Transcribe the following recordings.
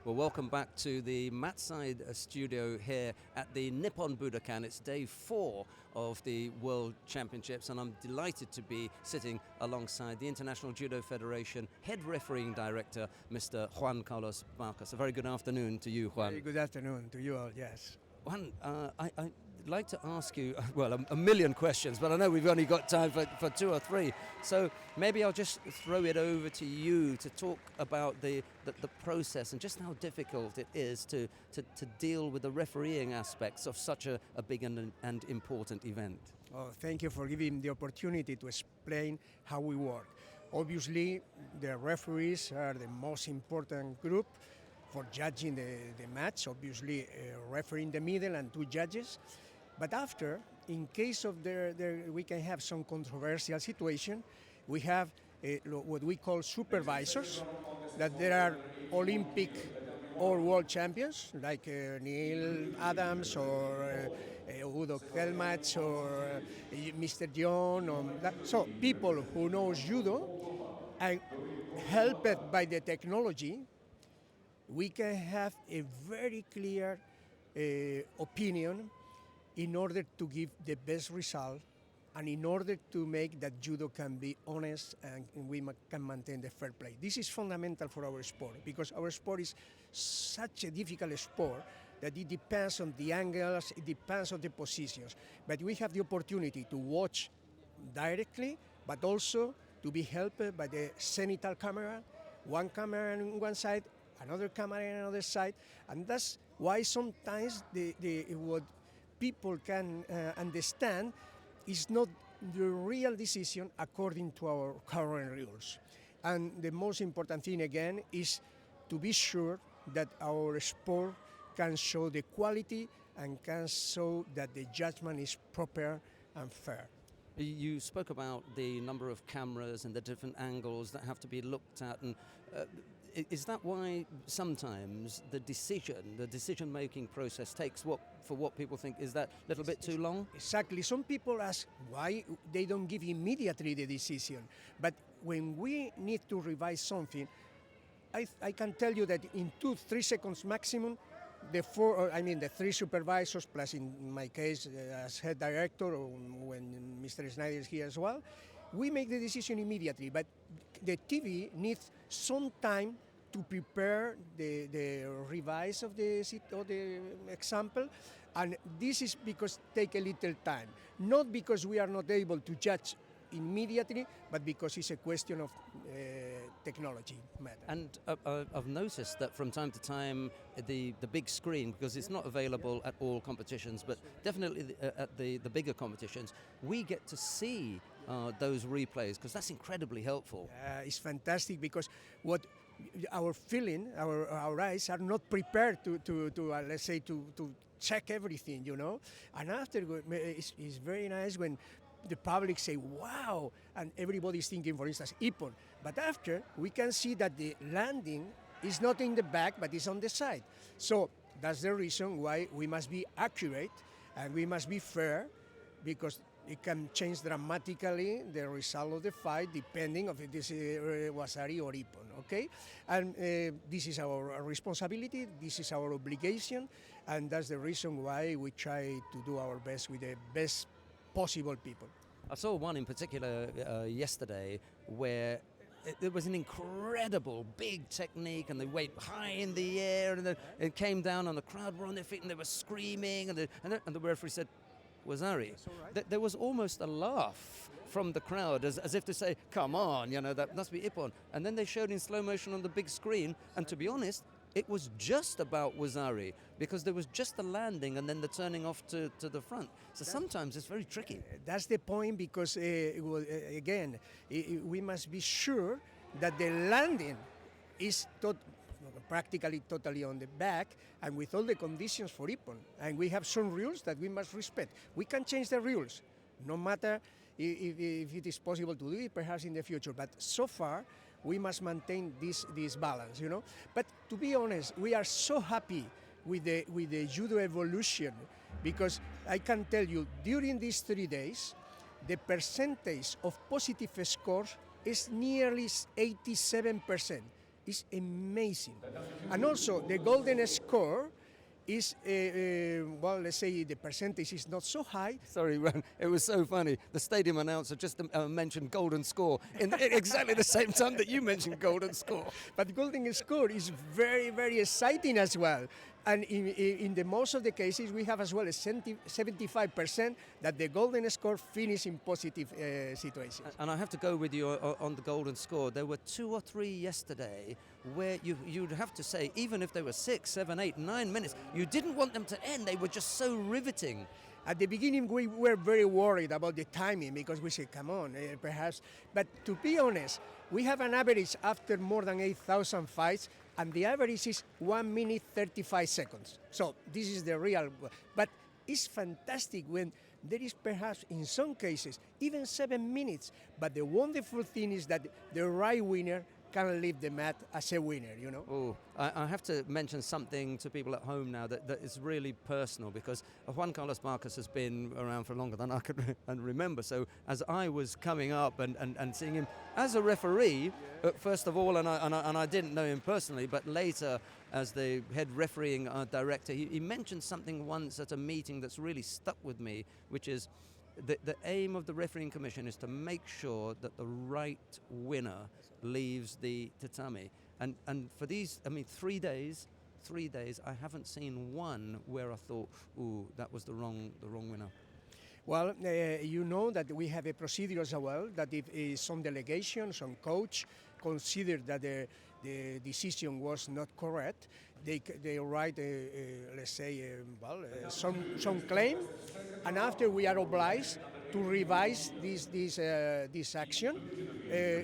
Well, welcome back to the Matside studio here at the Nippon Budokan. It's day 4 of the World Championships, and I'm delighted to be sitting alongside the International Judo Federation head refereeing director, Mr. Juan Carlos Barcos. A very good afternoon to you, Juan. Very good afternoon to you all, yes. Juan, I'd like to ask you, well, a million questions, but I know we've only got time for 2 or 3. So maybe I'll just throw it over to you to talk about the process and just how difficult it is to deal with the refereeing aspects of such a big and important event. Oh, thank you for giving the opportunity to explain how we work. Obviously, the referees are the most important group for judging the match, obviously referee in the middle and 2 judges. But after, in case of we can have some controversial situation, we have what we call supervisors, that there are Olympic or world champions, like Neil Adams or Udo Kelmach or Mr. John. So people who know judo, and helped by the technology, we can have a very clear opinion in order to give the best result and in order to make that judo can be honest and we can maintain the fair play. This is fundamental for our sport because our sport is such a difficult sport that it depends on the angles, it depends on the positions. But we have the opportunity to watch directly, but also to be helped by the zenithal camera, one camera on one side, another camera on another side, and that's why sometimes what people can understand is not the real decision according to our current rules. And the most important thing again is to be sure that our sport can show the quality and can show that the judgment is proper and fair. You spoke about the number of cameras and the different angles that have to be looked at, and is that why sometimes the decision-making process takes for what people think is that a little bit too long? Exactly. Some people ask why they don't give immediately the decision, but when we need to revise something, I can tell you that in 2-3 seconds maximum, the 3 supervisors, plus in my case as head director, or when Mr. Snyder is here as well, we make the decision immediately. But the TV needs some time to prepare the revise of the example, and this is because take a little time, not because we are not able to judge immediately, but because it's a question of technology matter. And I've noticed that from time to time the big screen, because it's not available at all competitions, but definitely at the bigger competitions, we get to see those replays, because that's incredibly helpful. It's fantastic because what our feeling, our eyes are not prepared to let's say to check everything, you know. And after it's very nice when the public say, wow, and everybody's thinking, for instance, Ippon. But after, we can see that the landing is not in the back, but is on the side. So that's the reason why we must be accurate and we must be fair, because it can change dramatically the result of the fight depending if it is Wasari or Ippon, okay? And this is our responsibility, this is our obligation, and that's the reason why we try to do our best with the best possible people. I saw one in particular yesterday where it was an incredible big technique, and they went high in the air, and it came down, and the crowd were on their feet, and they were screaming, and the referee said, Wasari. Right. There was almost a laugh from the crowd, as if to say, come on, you know, that must be Ippon. And then they showed in slow motion on the big screen, and to be honest, it was just about Wasari, because there was just the landing and then the turning off to the front. So sometimes it's very tricky. That's the point, because again, we must be sure that the landing is practically totally on the back and with all the conditions for Ippon. And we have some rules that we must respect. We can change the rules, no matter if it is possible to do it perhaps in the future. But so far, we must maintain this balance, you know. But to be honest, we are so happy with the judo evolution, because I can tell you, during these 3 days, the percentage of positive scores is nearly 87%. is amazing. And also the golden score is, well, let's say the percentage is not so high. Sorry, Ron, it was so funny. The stadium announcer just mentioned golden score in exactly the same time that you mentioned golden score. But golden score is very, very exciting as well. And in the most of the cases, we have as well a 75% that the golden score finish in positive situations. And I have to go with you on the golden score. There were 2 or 3 yesterday where you'd have to say, even if they were 6, 7, 8, 9 minutes, you didn't want them to end. They were just so riveting. At the beginning, we were very worried about the timing because we said, come on, perhaps. But to be honest, we have an average after more than 8,000 fights, and the average is 1 minute 35 seconds. So this is the real. But it's fantastic when there is perhaps in some cases even 7 minutes. But the wonderful thing is that the right winner can leave the mat as a winner, you know. Oh, I have to mention something to people at home now that is really personal, because Juan Carlos Barcos has been around for longer than I could remember. So as I was coming up and seeing him as a referee, first of all, and I didn't know him personally, but later as the head refereeing director, he mentioned something once at a meeting that's really stuck with me, which is the aim of the refereeing commission is to make sure that the right winner leaves the tatami. And for these, 3 days, I haven't seen one where I thought, ooh, that was the wrong winner. Well, you know that we have a procedure as well, that if some delegation, some coach consider that the decision was not correct, they write, let's say, some claim, and after we are obliged to revise this action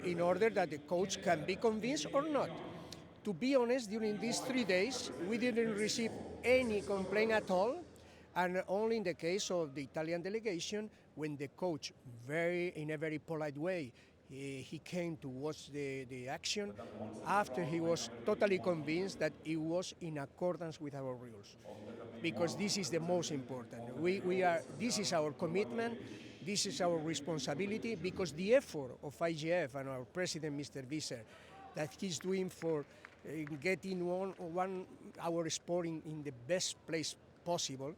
in order that the coach can be convinced or not. To be honest, during these 3 days, we didn't receive any complaint at all, and only in the case of the Italian delegation, when the coach, in a very polite way, he came to watch the action after he was totally convinced that it was in accordance with our rules. Because this is the most important. This is our commitment, this is our responsibility, because the effort of IGF and our president, Mr. Visser, that he's doing for getting our sport in the best place possible,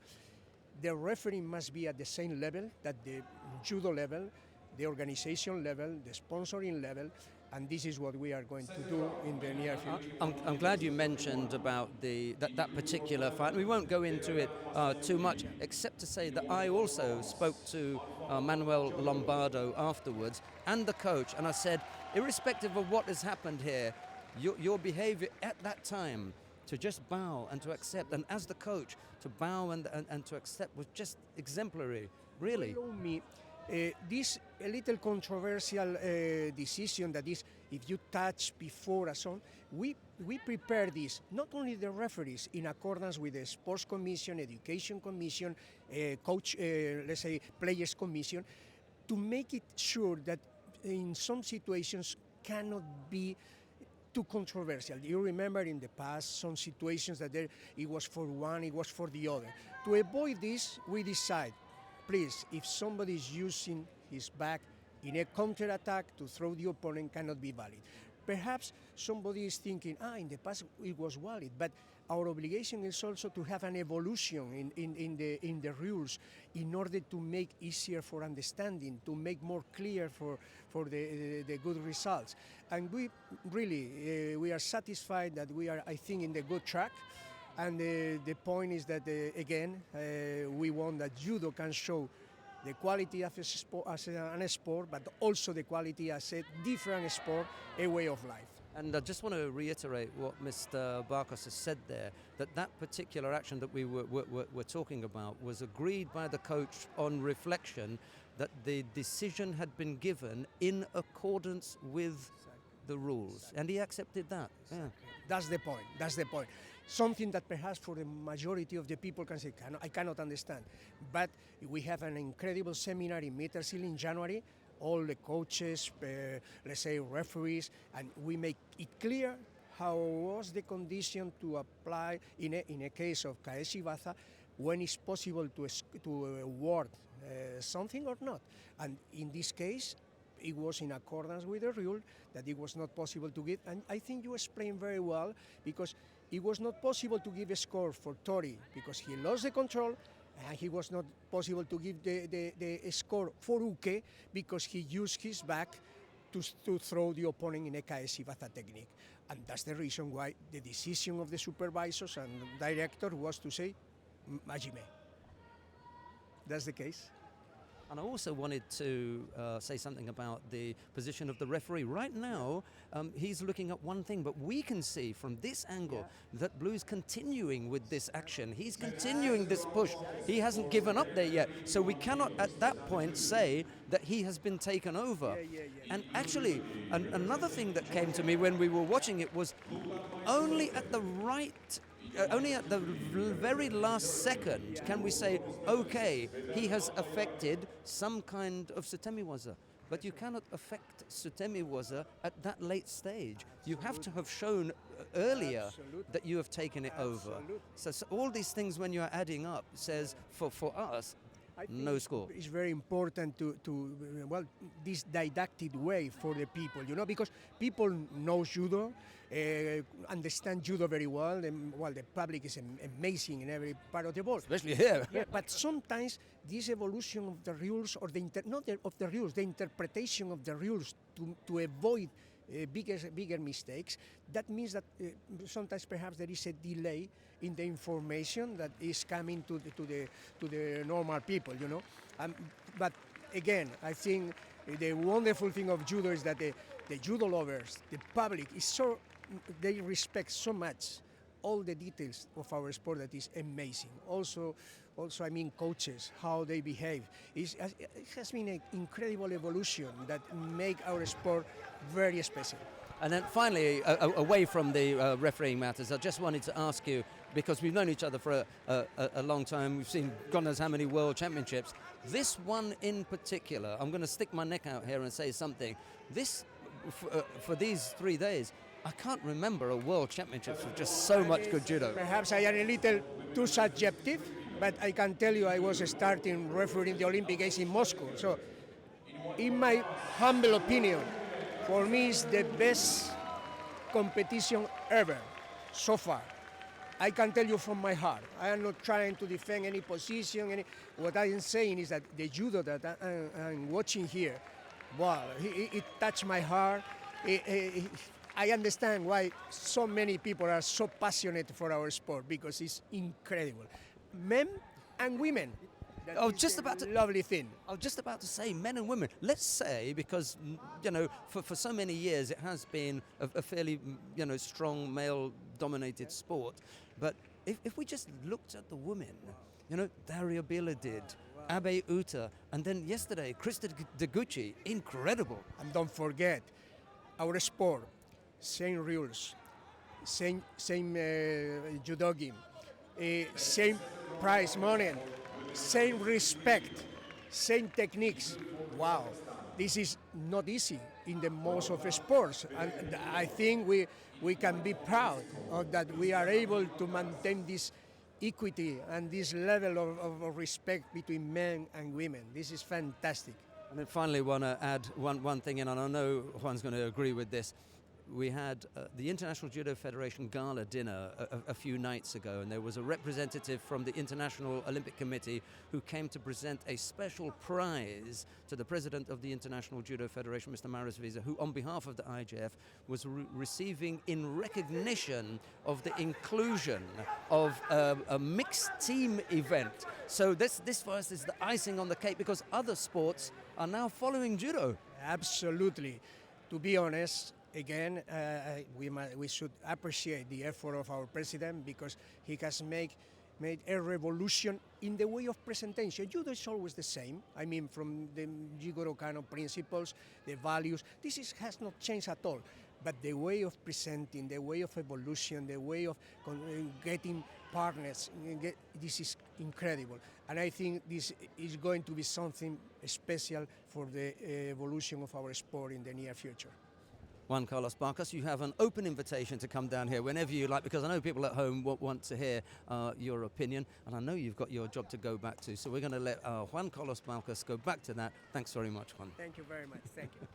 the referee must be at the same level that the judo level, the organization level, the sponsoring level, and this is what we are going to do in the near future. I'm glad you mentioned about that particular fight. We won't go into it too much, except to say that I also spoke to Manuel Lombardo afterwards and the coach, and I said, irrespective of what has happened here, your behavior at that time to just bow and to accept, and as the coach to bow and to accept was just exemplary, really. Follow me. This a little controversial decision that is, if you touch before and so on, we prepare this, not only the referees, in accordance with the Sports Commission, Education Commission, Coach, let's say, Players Commission, to make it sure that in some situations cannot be too controversial. You remember in the past some situations that it was for one, it was for the other. To avoid this, we decide, please, if somebody is using his back in a counterattack to throw the opponent, cannot be valid. Perhaps somebody is thinking, in the past it was valid, but our obligation is also to have an evolution in the rules in order to make easier for understanding, to make more clear for the good results. And we are satisfied that we are, I think, in the good track. And the point is that, again, we want that judo can show the quality of a sport, as a sport, but also the quality as a different sport, a way of life. And I just want to reiterate what Mr. Barcos has said there, that particular action that we were talking about was agreed by the coach on reflection, that the decision had been given in accordance with the rules, and he accepted that. Yeah. That's the point. Something that perhaps for the majority of the people can say, I cannot understand. But we have an incredible seminar in Mittersill in January, all the coaches, let's say referees, and we make it clear how was the condition to apply in a case of Cadets when it's possible to award something or not. And in this case, it was in accordance with the rule that it was not possible to give. And I think you explained very well, because it was not possible to give a score for Tori because he lost the control, and he was not possible to give the score for Uke because he used his back to throw the opponent in a Kaesibata technique. And that's the reason why the decision of the supervisors and director was to say, Majime. That's the case. And I also wanted to say something about the position of the referee. Right now, he's looking at one thing, but we can see from this angle that Blue's continuing with this action. He's continuing this push. He hasn't given up there yet. So we cannot at that point say that he has been taken over. And actually, another thing that came to me when we were watching it was only at the very last second can we say, okay, he has affected some kind of Sutemiwaza. But you cannot affect Sutemiwaza at that late stage. You have to have shown earlier that you have taken it over. So all these things, when you're adding up, says for us, no score. It's very important to this didactic way for the people, because people know judo, understand judo very well, and the public is amazing in every part of the world. Especially here. But sometimes this evolution of the rules, or the interpretation of the rules to avoid bigger mistakes, that means that sometimes perhaps there is a delay in the information that is coming to the normal people, But again, I think the wonderful thing of judo is that the judo lovers, the public, they respect so much all the details of our sport that is amazing. Also, I mean, coaches, how they behave. It has been an incredible evolution that make our sport very special. And then finally, away from the refereeing matters, I just wanted to ask you, because we've known each other for a long time, we've seen God knows how many world championships. This one in particular, I'm going to stick my neck out here and say something. This, for these 3 days, I can't remember a world championships with just so much good judo. Perhaps I am a little too subjective, but I can tell you I was starting refereeing the Olympic Games in Moscow. So, in my humble opinion, for me it's the best competition ever, so far. I can tell you from my heart. I am not trying to defend any position. What I am saying is that the judo that I'm watching here, wow, it touched my heart. I understand why so many people are so passionate for our sport, because it's incredible. Men and women. Lovely thing. I was just about to say men and women. Let's say, because, for so many years it has been a fairly, strong male-dominated sport. But if we just looked at the women, Daria Bila did, Abe Uta, and then yesterday, Krista Deguchi, incredible. And don't forget, our sport, same rules, same judogi, same prize money, same respect, same techniques. Wow, this is not easy in the most of sports, and I think we can be proud of that we are able to maintain this equity and this level of respect between men and women. This is fantastic. And then finally, want to add one thing in, and I know Juan's going to agree with this. We had the International Judo Federation gala dinner a few nights ago, and there was a representative from the International Olympic Committee who came to present a special prize to the president of the International Judo Federation, Mr. Maris Visa, who on behalf of the IJF was receiving, in recognition of the inclusion of a mixed team event. So this for us is the icing on the cake, because other sports are now following judo. Absolutely. To be honest, again, we should appreciate the effort of our president, because he has made a revolution in the way of presentation. Judo is always the same. I mean, from the Jigoro Kano principles, the values, has not changed at all. But the way of presenting, the way of evolution, the way of getting partners, this is incredible. And I think this is going to be something special for the evolution of our sport in the near future. Juan Carlos Barcos, you have an open invitation to come down here whenever you like, because I know people at home want to hear your opinion, and I know you've got your job to go back to. So we're going to let Juan Carlos Barcos go back to that. Thanks very much, Juan. Thank you very much. Thank you.